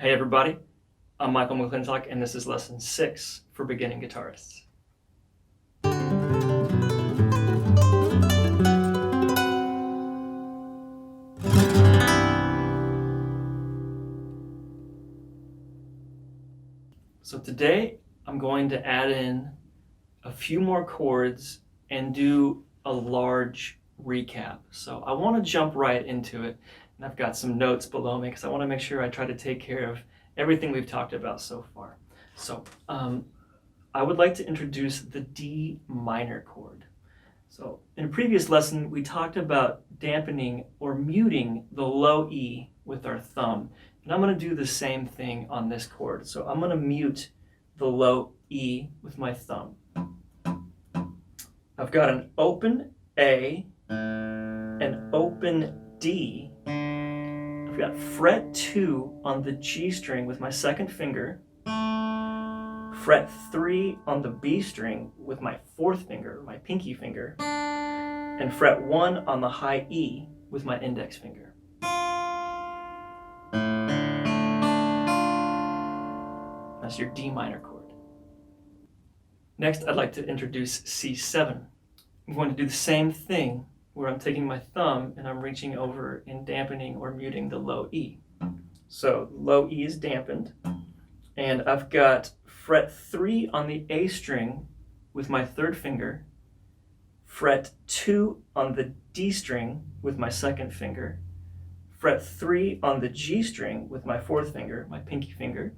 Hey everybody, I'm Michael McClintock and this is lesson 6 for beginning guitarists. So today I'm going to add in a few more chords and do a large recap. So I want to jump right into it, and I've got some notes below me because I want to make sure I try to take care of everything we've talked about so far. So I would like to introduce the D minor chord. So in a previous lesson, we talked about dampening or muting the low E with our thumb. And I'm going to do the same thing on this chord. So I'm going to mute the low E with my thumb. I've got an open A, an open D. I've got fret 2 on the G string with my second finger, fret 3 on the B string with my fourth finger, my pinky finger, and fret 1 on the high E with my index finger. That's your D minor chord. Next, I'd like to introduce C7. I'm going to do the same thing where I'm taking my thumb and I'm reaching over and dampening or muting the low E. So low E is dampened, and I've got fret 3 on the A string with my third finger, fret 2 on the D string with my second finger, fret 3 on the G string with my fourth finger, my pinky finger,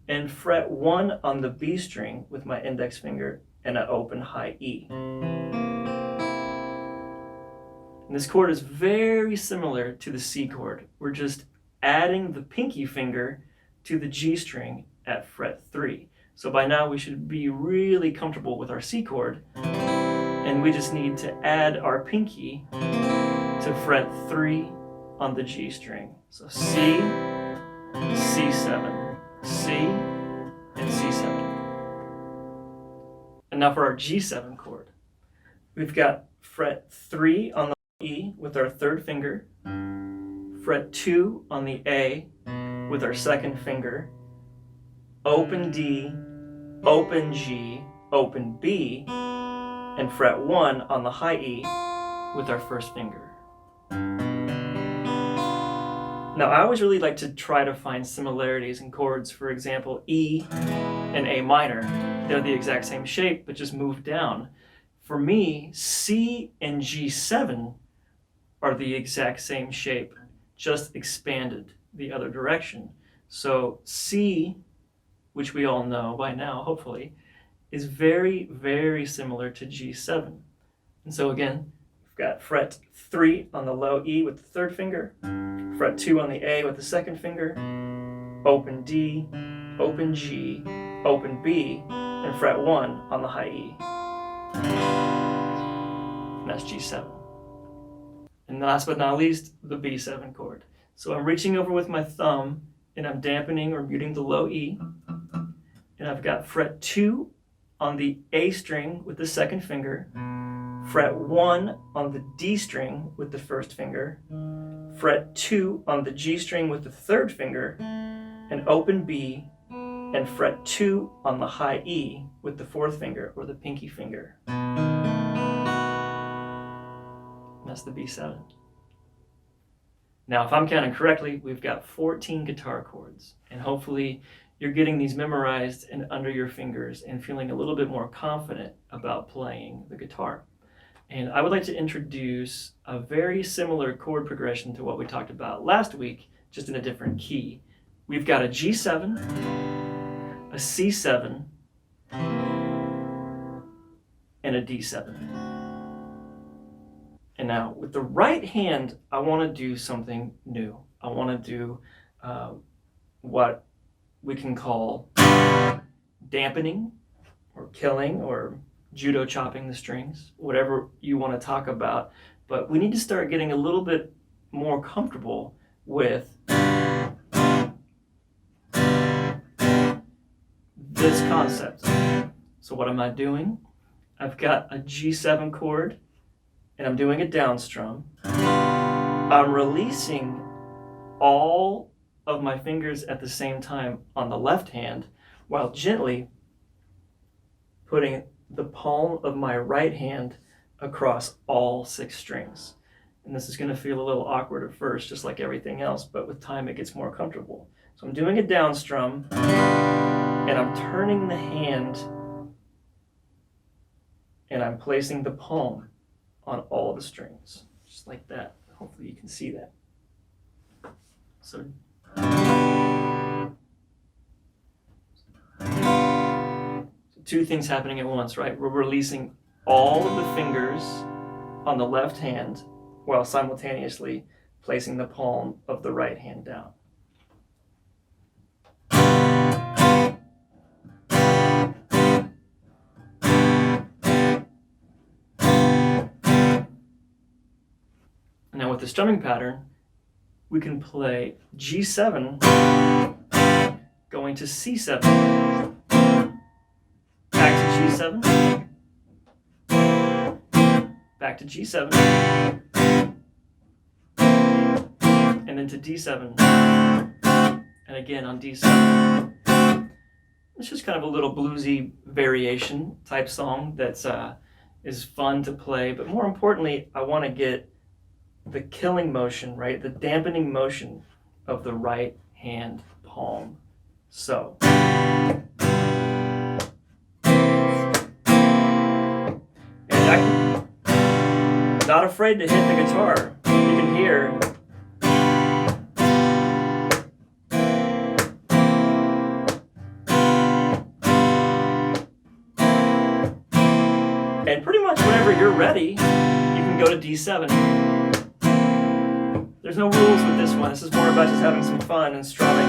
and fret 1 on the B string with my index finger and an open high E. And this chord is very similar to the C chord. We're just adding the pinky finger to the G string at fret 3. So by now we should be really comfortable with our C chord, and we just need to add our pinky to fret 3 on the G string. So C, C7, C, and C7. And now for our G7 chord. We've got fret 3 on the E with our third finger, fret 2 on the A with our second finger, open D, open G, open B, and fret 1 on the high E with our first finger. Now I always really like to try to find similarities in chords. For example, E and A minor. They're the exact same shape, but just moved down. For me, C and G7 are the exact same shape, just expanded the other direction. So C, which we all know by now, hopefully, is very, very similar to G7. And so again, we've got fret 3 on the low E with the third finger, fret 2 on the A with the second finger, open D, open G, open B, and fret 1 on the high E. And that's G7. And last but not least, the B7 chord. So I'm reaching over with my thumb and I'm dampening or muting the low E. And I've got fret 2 on the A string with the second finger, fret 1 on the D string with the first finger, fret 2 on the G string with the third finger, and open B, and fret 2 on the high E with the fourth finger or the pinky finger. That's the B7. Now, if I'm counting correctly, we've got 14 guitar chords, and hopefully you're getting these memorized and under your fingers and feeling a little bit more confident about playing the guitar. And I would like to introduce a very similar chord progression to what we talked about last week, just in a different key. We've got a G7, a C7, and a D7. And now with the right hand, I want to do something new. I want to do what we can call dampening or killing or judo chopping the strings, whatever you want to talk about. But we need to start getting a little bit more comfortable with this concept. So what am I doing? I've got a G7 chord and I'm doing a down strum. I'm releasing all of my fingers at the same time on the left hand, while gently putting the palm of my right hand across all 6 strings. And this is going to feel a little awkward at first, just like everything else, but with time it gets more comfortable. So I'm doing a down strum, and I'm turning the hand, and I'm placing the palm on all the strings, just like that. Hopefully you can see that. So two things happening at once, right? We're releasing all of the fingers on the left hand while simultaneously placing the palm of the right hand down. Now with the strumming pattern, we can play G7 going to C7, back to G7, back to G7, and then to D7, and again on D7. It's just kind of a little bluesy variation type song that's is fun to play, but more importantly, I want to get the killing motion, right? The dampening motion of the right hand palm. So. And I'm not afraid to hit the guitar. You can hear. And pretty much whenever you're ready, you can go to D7. There's no rules with this one. This is more about just having some fun and strumming.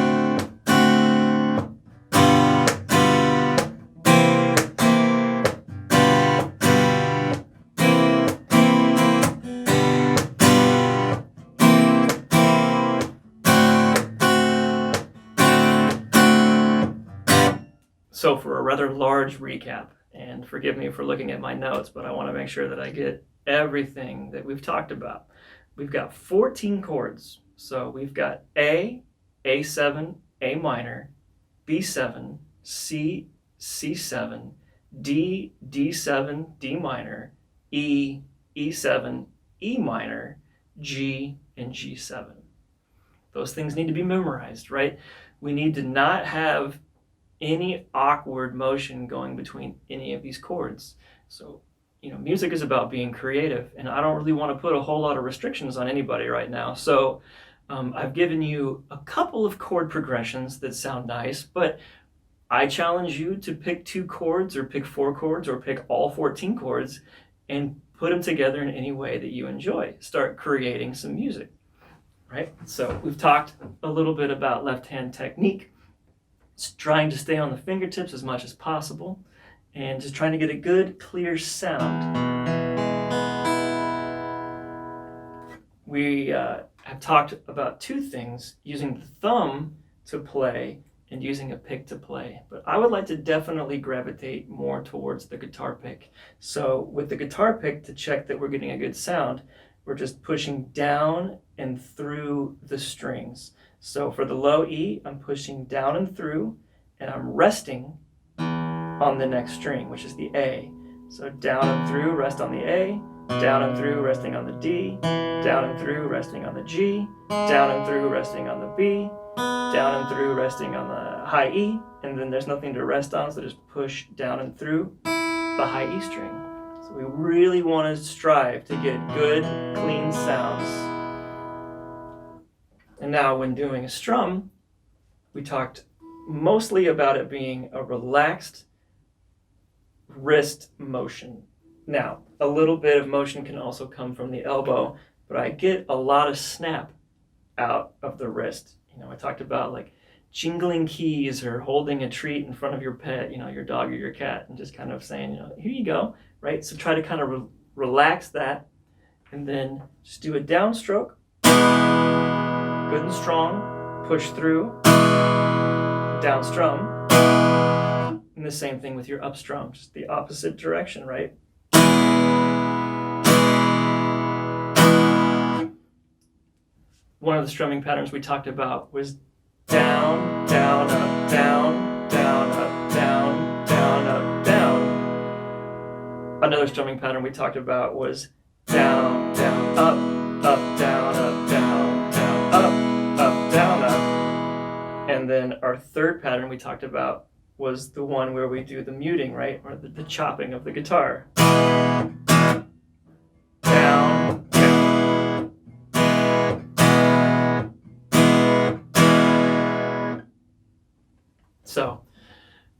So for a rather large recap, and forgive me for looking at my notes, but I want to make sure that I get everything that we've talked about. We've got 14 chords. So we've got A, A7, A minor, B7, C, C7, D, D7, D minor, E, E7, E minor, G, and G7. Those things need to be memorized, right? We need to not have any awkward motion going between any of these chords. So, music is about being creative, and I don't really want to put a whole lot of restrictions on anybody right now. So I've given you a couple of chord progressions that sound nice, but I challenge you to pick 2 chords or pick 4 chords or pick all 14 chords and put them together in any way that you enjoy. Start creating some music, right? So we've talked a little bit about left hand technique. It's trying to stay on the fingertips as much as possible and just trying to get a good, clear sound. We have talked about 2 things, using the thumb to play and using a pick to play. But I would like to definitely gravitate more towards the guitar pick. So with the guitar pick, to check that we're getting a good sound, we're just pushing down and through the strings. So for the low E, I'm pushing down and through, and I'm resting on the next string, which is the A. So down and through, rest on the A, down and through, resting on the D, down and through, resting on the G, down and through, resting on the B, down and through, resting on the high E, and then there's nothing to rest on, so just push down and through the high E string. So we really want to strive to get good, clean sounds. And now when doing a strum, we talked mostly about it being a relaxed wrist motion. Now, a little bit of motion can also come from the elbow, but I get a lot of snap out of the wrist. I talked about like jingling keys or holding a treat in front of your pet, your dog or your cat, and just kind of saying, here you go, right? So try to kind of relax that, and then just do a downstroke, good and strong, push through, down strum, and the same thing with your up strum, just the opposite direction, right? One of the strumming patterns we talked about was down, down, up, down, down, up, down, down, up, down. Another strumming pattern we talked about was down, down, up, down, down, up, down, up. And then our third pattern we talked about was the one where we do the muting, right? Or the chopping of the guitar. Down, down. So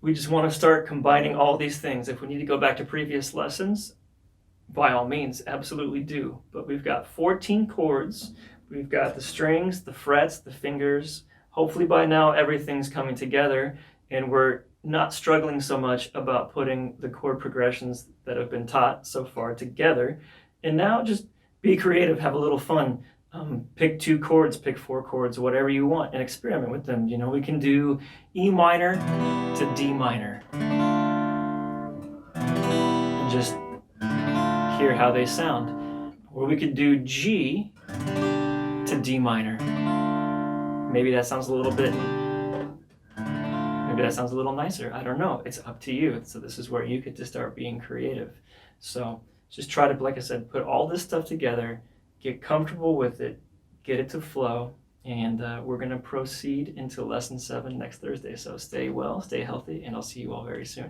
we just want to start combining all these things. If we need to go back to previous lessons, by all means, absolutely do. But we've got 14 chords. We've got the strings, the frets, the fingers. Hopefully by now everything's coming together and we're not struggling so much about putting the chord progressions that have been taught so far together. And now just be creative, have a little fun. Pick 2 chords, pick 4 chords, whatever you want, and experiment with them. You know, we can do E minor to D minor. And just hear how they sound. Or we could do G to D minor. Maybe that sounds a little bit, maybe that sounds a little nicer. I don't know. It's up to you. So this is where you get to start being creative. So just try to, like I said, put all this stuff together, get comfortable with it, get it to flow, and we're going to proceed into lesson 7 next Thursday. So stay well, stay healthy, and I'll see you all very soon.